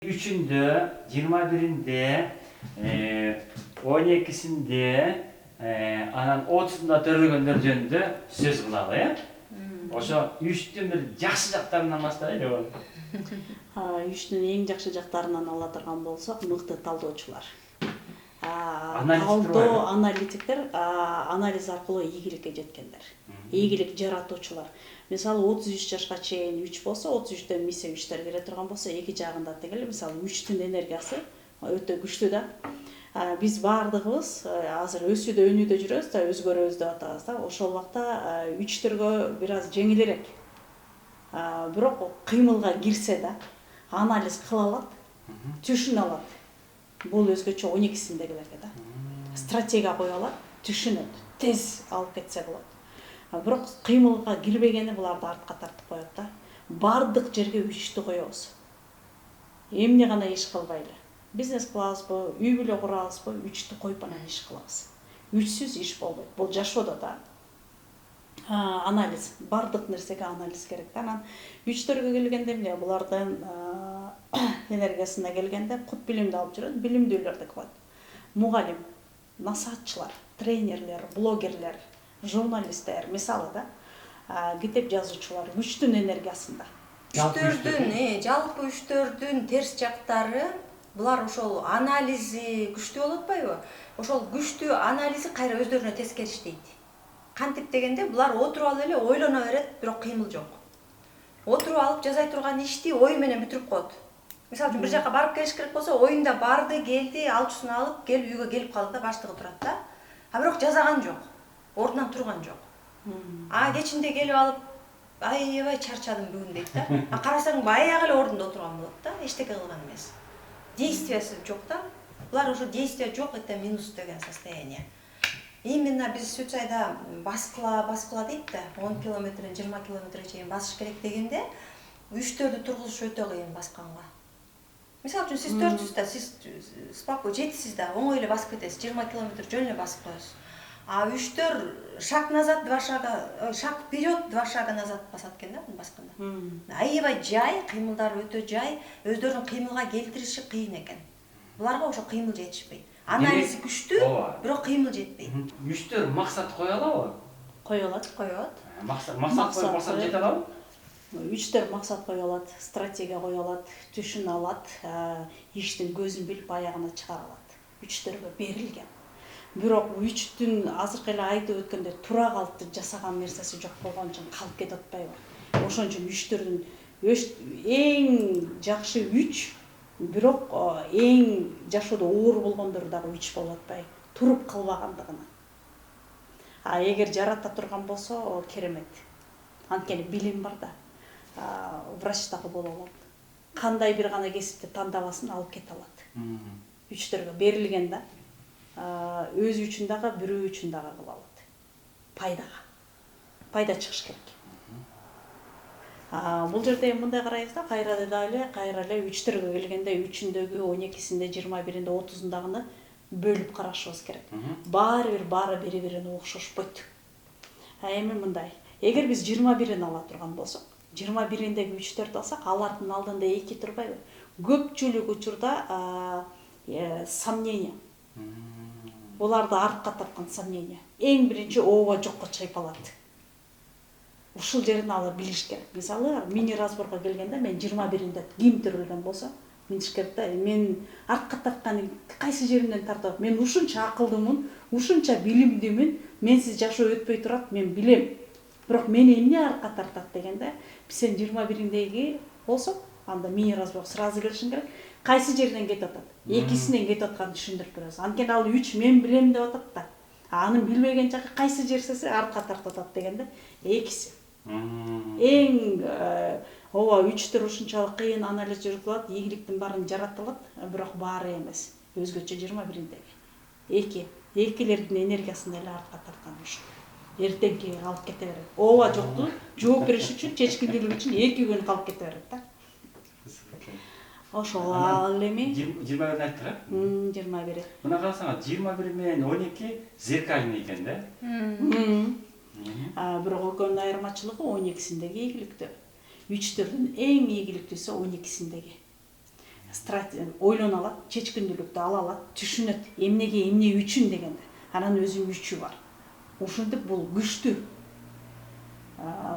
3'ünde, 21'inde, 12'sinde, anan 30'unda törülgөндөр жөнүндө сөз кылалы, э? Ошо 3'түн бир жакшы жактарынан баштайлы. 3'түн эң жакшы жактарынан ала турган болсок, мыкты талдоочулар. Талдоо аналитиктер анализ аркылуу ийгиликке жеткендер. Ийгилик жаратуучулар. Мисалы 33 жашка чейин 3 болсо, 33дөн миссия 3тер келе турган болсо, эки жагында тегеле мисалы 3'түн энергиясы өтө күчтүү да. Биз бардыгыбыз азыр өсүүдө, өнүүдө жүрөбүз да, өзгөрөбүз деп атабыз да. Ошол убакта 3төргө бир аз жеңилирээк. Бирок кыймылга кирсе да, анализ кыла алат, түшүнө алат. Бул өзгөчө 12'синдегилерге да. Стратегия кое алат, түшүнөт, тез алып кетсе болот. Бирок кыймылга кирбегени буларды артка тартып коет да. Бардык жерге 3'тү коебуз. Эмне гана иш кылбайлы. Бизнес кылабызбы, үй бүлө курабызбы, 3'тү коюп анан иш кылабыз. 3'сүз иш болбойт. Бул жашоодо да. Анализ, бардык нерсеге анализ керек да. Анан 3'төргө келгенде эмне, булардын энергиясына келгенде кут билимди алып жүрөт, билимдүүлөрдү кылат. Мугалим, насаатчылар, тренерлер, блогерлер, журналисттер, мисалы да, китеп жазуучулар 3'түн энергиясында. 3'төрдүн, жалпы 3'төрдүн терс жактары, булар ошол анализи күчтүү болуп атпайбы? Ошол күчтүү анализи кайра өздөрүнө тескери иштейт. Кантип дегенде, булар отуруп алып эле ойлоно берет, бирок кыймыл жок. Отуруп алып жазай турган ишти ой менен бүтүрүп коет. Мисалы үчүн бир жака барып келиш керек болсо, оюнда барды, келди, алчусын алып, келип үйгө келип калды да, баштыгы турат да. Бирок жазаган жок. Ордунан турган жок. Кечинде келип алып, аябай чарчадым бүгүн дейт да. Карасаң баягы эле ордунда отурган болот да, эчтеке кылган эмес. Действиясы жок да. Булар ошо действия жок, это минус деген состояние. Именно биз Сөтсайда баскыла дейт да, 10 километрден 20 километрге чейин басыш керек дегенде, 3'төрдү тургузуш өтө кыйын басканга. Мисалы үчүн сиз 400 да, сиз спокойно жетисиз да, оңой эле басып кетесиз, 20 километр жөн эле басып коесуз. 3'төр шаг назад, 2 шага, шаг вперед, 2 шага назад басат экен да, буну басканда. Аябай жай, кыймылдары өтө жай, өздөрүн кыймылга келтириши кыйын экен. Буларга ошо кыймыл жетишпейт. Анализи күчтүү, бирок кыймыл жетпейт. 3'төр максат кое алабы? Кое алат. Максат коюп жете алабы? 3'төр максат кое алат, стратегия кое алат, түшүнө алат, иштин көзүн билип аягына чыгара алат. 3'төргө берилген. Бирок 3'түн азыркы эле айтып өткөндөй тура калыпты жасаган нерсеси жок болгон үчүн калып кетип атпайбы? Ошон үчүн 3'төрдүн эң жакшы 3, бирок эң жашоодо оор болгондору дагы 3 болуп атпайбы? Туруп калбагандыгынан. Эгер жарата турган болсо, керемет. Анткени билим бар да. Врач дагы боло алат. Кандай бир гана кесипти тандабасын алып кете алат. 3'төргө берилген да. Өзү үчүн дагы, бирөө үчүн дагы кыла алат. Пайдага. Пайда чыгыш керек. Бул жерде мындай карайбыз да, кайра эле 3'төргө келгенде 3'үндөгү, 12'синде, 21'инде, 30'ундагыны бөлүп карашыбыз керек. Баары бири-бирине окшошпойт. Эми мындай, эгер биз 21'ин ала турган болсок, 21'индеги 3'төрдү алсак, алардын алдында 2 турбайбы? Көпчүлүк учурда сомнение. Буларды артка тарткан сомнение. Эң биринчи ооба жокко чайпалат. Ушул жерин алар билиш керек. Мисалы, мини разборго келгенде мен 21'инде ким төрөлгөн болсо, билиш керек да, мен артка тарткан кайсы жеримден тартып, мен ушунча акылдымын, ушунча билимдимин, менсиз жашоо өтпөй турат, мен билем. Бирок мени эмне артка тартат дегенде, сен 21'индеги болсок, анда мини разбор сразу келишиң керек. Кайсы жерден кетип атат? Экисинен кетип атканын түшүндүрүп беребиз. Анткени ал 3 мен билем деп атат да. Анын билбеген жагы кайсы жерсесе артка тартып атат дегенде, экиси. Эң ооба 3'төр ушунчалык кыйын анализ жүргүзүлөт, ийгиликтин баарын жаратылат, бирок баары эмес. Өзгөчө 21'индеги. Экилердин энергиясын эле артка тарткан ушул. Эртеңки алып кете берет. Ооба жокту жооп бериш үчүн, чечкиндүүлүк үчүн 2 күн калып кете берет да. Ошол ал эми 21'ин айттык, э? 21. Мына карасаңар, 21 менен 12 зеркальный экен да. Бирок экөөнүн айырмачылыгы 12'синдеги ийгиликтүү. 3'төрдүн эң ийгиликтүүсү 12'синдеги. ойлоно алат, чечкиндүүлүктү ала алат, түшүнөт эмнеге, эмне үчүн дегенди. Анан өзүнүн күчү бар. Ошентип бул күчтүү.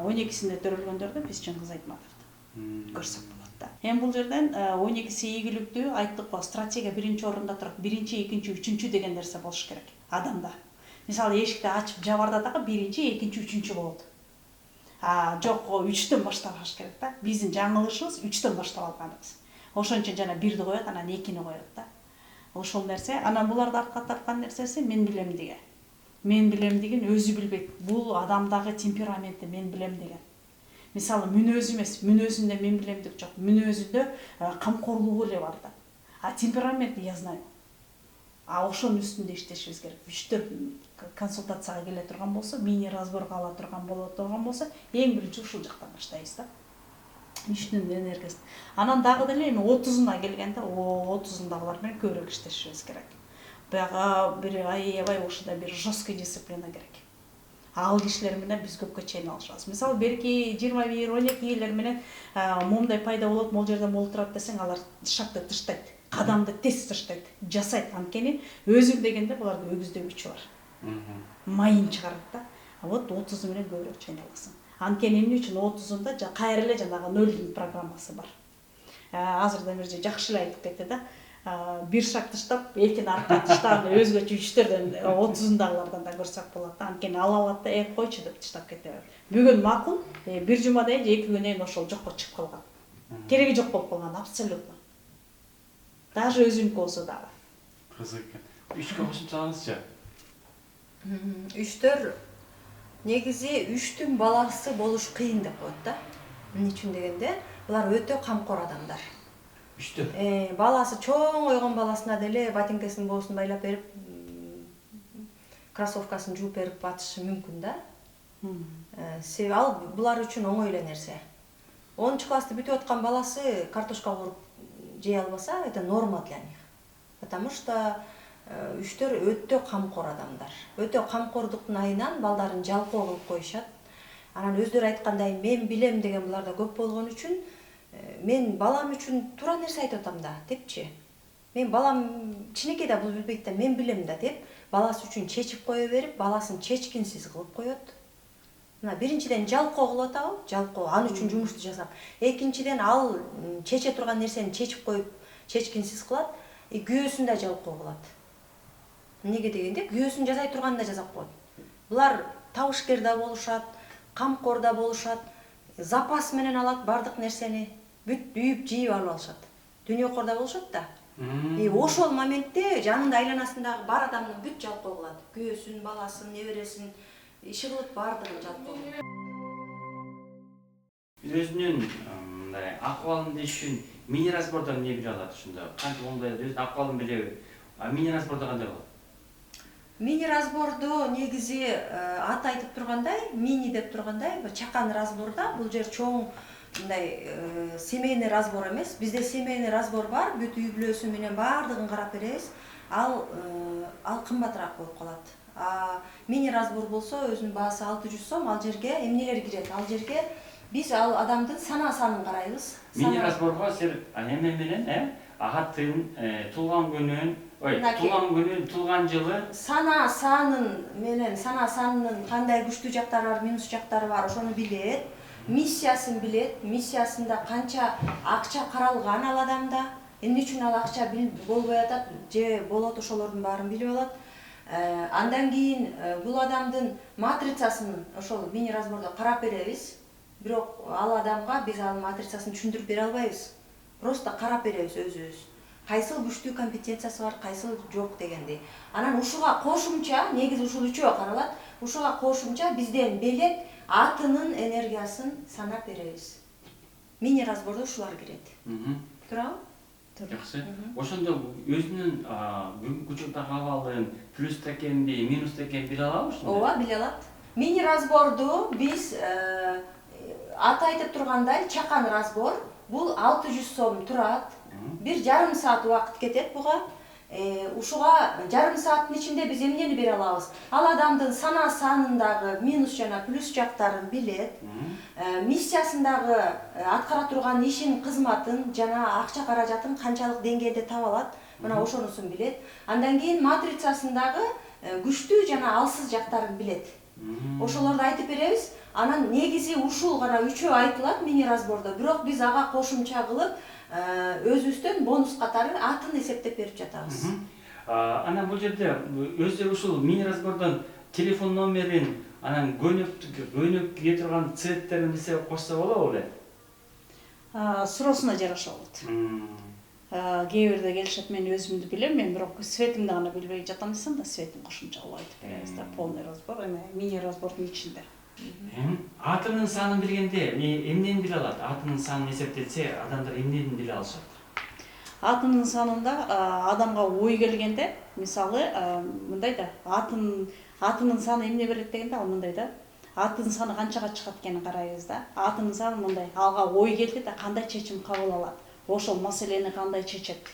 12-синде төрөлгөндөрдү биз Чыңгыз Айтматовду көрсөк болот да. Эми бул жерден 12-си ийгиликтүү айттык го, стратегия биринчи орунда турат. Биринчи, экинчи, үчүнчү деген нерсе болуш керек адамда. Мисалы эшикти ачып жабарда дагы биринчи, экинчи, үчүнчү болот. Жок, 3төн башталыш керек да. Биздин жаңылышыбыз 3төн баштап алганыбыз. Ошон үчүн жана 1-ди коет, анан 2-ни коет да. Ошол нерсе, анан буларды артка тарткан нерсеси мен билем деген. Мен билем деген өзү билбейт. Бул адамдагы темпераменти мен билем деген. Мисалы мүнөзү эмес, мүнөзүндө мен билемдик жок. Мүнөзүндө камкорлугу эле бар да. Темперамент я знаю. Ошонун үстүндө иштешибиз керек. Үчтөр консультацияга келе турган болсо, мини разборго ала турган болсо, эң биринчи ушул жактан баштайбыз да. Үчтүн энергиясын. Анан дагы деле эми 30-уна келгенде, 30-ундагылар менен көбүрөөк иштешибиз керек. Баягы бир аябай ушундай бир жесткий дисциплина керек. Ал кишилер менен биз көпкө чейин алышабыз. Мисалы берки 21-12 менен момундай пайда болот, могул жерден болуп турат десең, алар шартты тыштайт. Кадамды тез тыштайт, жасайт. Анткени өзүм дегенде буларда өгүздөө күчү бар. Майын чыгарат да. Вот 30 менен көбүрөөк чейин аласың. Анткени эмне үчүн 30-унда кайра эле жанагы нөлдүн программасы бар. Азыр да бир жакшы эле айтып кетти да. Бир шаг тыштап, экини артка тыштаган өзгөчө 3төрдөн 30-ундагылардан да көрсөк болот. Анткени алат да, койчу деп тыштап кете берет. Бүгүн макул, бир жумадан же 2 күнөн ошол жокко чыгып калган. Кереги жок болуп калган, абсолютно. Даже өзүнүкү болсо дагы. Кызык экен. 3кө кошумчалаңызчы? 3төр негизи 3түн баласы болуш кыйын деп коет да. Эмне үчүн дегенде, булар өтө камкор адамдар. 3тө? Баласы чоң ойгон баласына деле ботинкесинин боосун байлап берип, кроссовкасын жууп берип батышы мүмкүн да. Себеби ал булар үчүн оңой эле нерсе. 10-классты бүтүп аткан баласы картошка кууруп жей албаса, это норма для них. Потому что 3төр өтө камкор адамдар. Өтө камкордуктун айынан балдарын жалкоо кылып коюшат. Анан өздөрү айткандай мен билем деген буларда көп болгон үчүн мен балам үчүн туура нерсе айтып атам да депчи. Мен балам чынекей да бул билбейт да, мен билем да деп, баласы үчүн чечип кое берип, баласын чечкинсиз кылып коет. Мына биринчиден жалкоо кылып атабы? Жалкоо, ал үчүн жумушту жасап. Экинчиден ал чече турган нерсени чечип коюп, чечкинсиз кылат, күйөөсүн да жалкоо кылат. Неге дегенде, күйөөсүн жасай турганда жасап коет. Булар табышкер да болушат, камкор да болушат, запас менен алат бардык нерсени, бүт үйүп жийип алып алышат. Дүйнөкөр да болушат да. Ошол моментте жанында айланасындагы бар адамдын бүт жалкоо кылат. Күйөөсүн, баласын, небересин, иши кылып бардыгын жалкоо кылат. Өзүнүн мындай акыбалын билиш үчүн мини разбордон эмне биле алат ушунда? Кантип оңдой өзүнүн акыбалын билеби? Мини разбордо кандай болот? Мини разбордо негизи ат айтып тургандай, мини деп тургандай, чакан разборда бул жер чоң мындай семейный разбор эмес. Бизде семейный разбор бар, бүт үй бүлөсү менен бардыгын карап беребиз. Ал кымбатыраак болуп калат. Мини разбор болсо өзүнүн баасы 600 сом, ал жерге эмнелер кирет? Ал жерге биз ал адамдын сана санын карайбыз. Мини разборго сен эме менен, агаттын туулган күнүн, туулган жылы сана санын менен, сана санынын кандай күчтүү жактары бар, минус жактары бар, ошону билет. Миссиясын билет, миссиясында канча акча каралган ал адамда, эмне үчүн ал акча болбой атат, же болот, ошолордун баарын билип алат. Андан кийин бул адамдын матрицасын ошол мини разбордо карап беребиз. Бирок ал адамга биз ал матрицасын түшүндүрүп бере албайбыз. Просто карап беребиз өзүбүз. Кайсыл күчтүү компетенциясы бар, кайсыл жок дегенди. Анан ушуга кошумча, негизи ушул үчөө каралат. Ушуга кошумча бизден белек атынын энергиясын санап беребиз. Мини разбордо ушулар кирет. Туурабы? Жакшы. Ошондо өзүнүн бүгүнкү учурдагы абалын плюс экенди, минус экенин биле алабы ушунда? Ооба, биле алат. Мини разборду биз ат айтып тургандай чакан разбор, бул 600 сом турат. 1,5 саат убакыт кетет буга. ушуга жарым сааттын ичинде биз эмнени бере алабыз? Ал адамдын сана санындагы минус жана плюс жактарын билет, миссиясындагы аткара турган ишин, кызматын жана акча каражатын канчалык деңгээлде таба алат, мына ошонусун билет. Андан кийин матрицасындагы күчтүү жана алсыз жактарын билет. Ошолорду айтып беребиз. Анан негизи ушул гана үчөө айтылат мини-разбордо. Бирок биз ага кошумча кылып өзүбүздөн бонус катары атын эсептеп берип жатабыз. Анан бул жерде өздөрү ушул мини-разбордон телефон номерин, анан көнүп кие турган цветтерин билсе кошсо болобу беле? Суроосуна жараша болот. Кээ бирде келишет, мен өзүмдү билем, мен бирок светимди гана билбей жатам десем да, светин кошумча кылып айтып беребиз да, полный разбор, эми мини-разбордун ичинде. Атынын санын билгенде эмнени биле алат? Атынын санын эсептелсе, адамдар эмнени биле алышат? Атынын санында адамга ой келгенде, мисалы, мындай да, атынын саны эмне берет дегенде, ал мындай да, атынын саны канчага чыгат экенин карайбыз да. Атынын саны мындай, алга ой келди да, кандай чечим кабыл алат? Ошол маселени кандай чечет?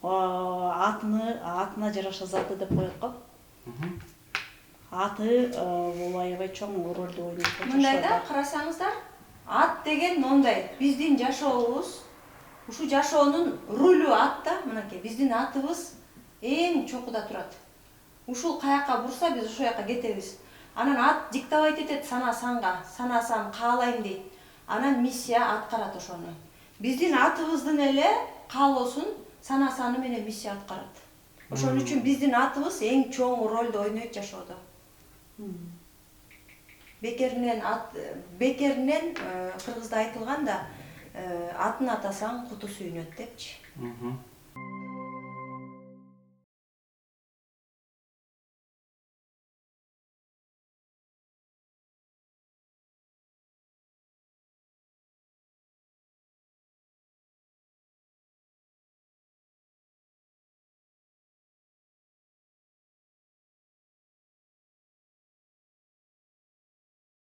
Атына жараша заты деп коет го. Аты бул аябай чоң ролду ойнойт. Мындай да, карасаңыздар, ат деген мондай, биздин жашообуз, ушу жашоонун рулю ат да, мынакей, биздин атыбыз эң чокуда турат. Ушул каяка бурса, биз ошол жака кетебиз. Анан ат диктовать этет сана-санга, сана-сан каалайм дейт. Анан миссия аткарат ошону. Биздин атыбыздын эле каалоосун сана-саны менен миссия аткарат. Ошон үчүн биздин атыбыз эң чоң ролду ойнойт жашоодо. Бекеринен кыргызда айтылган да, атын атасаң куту сүйүнөт депчи.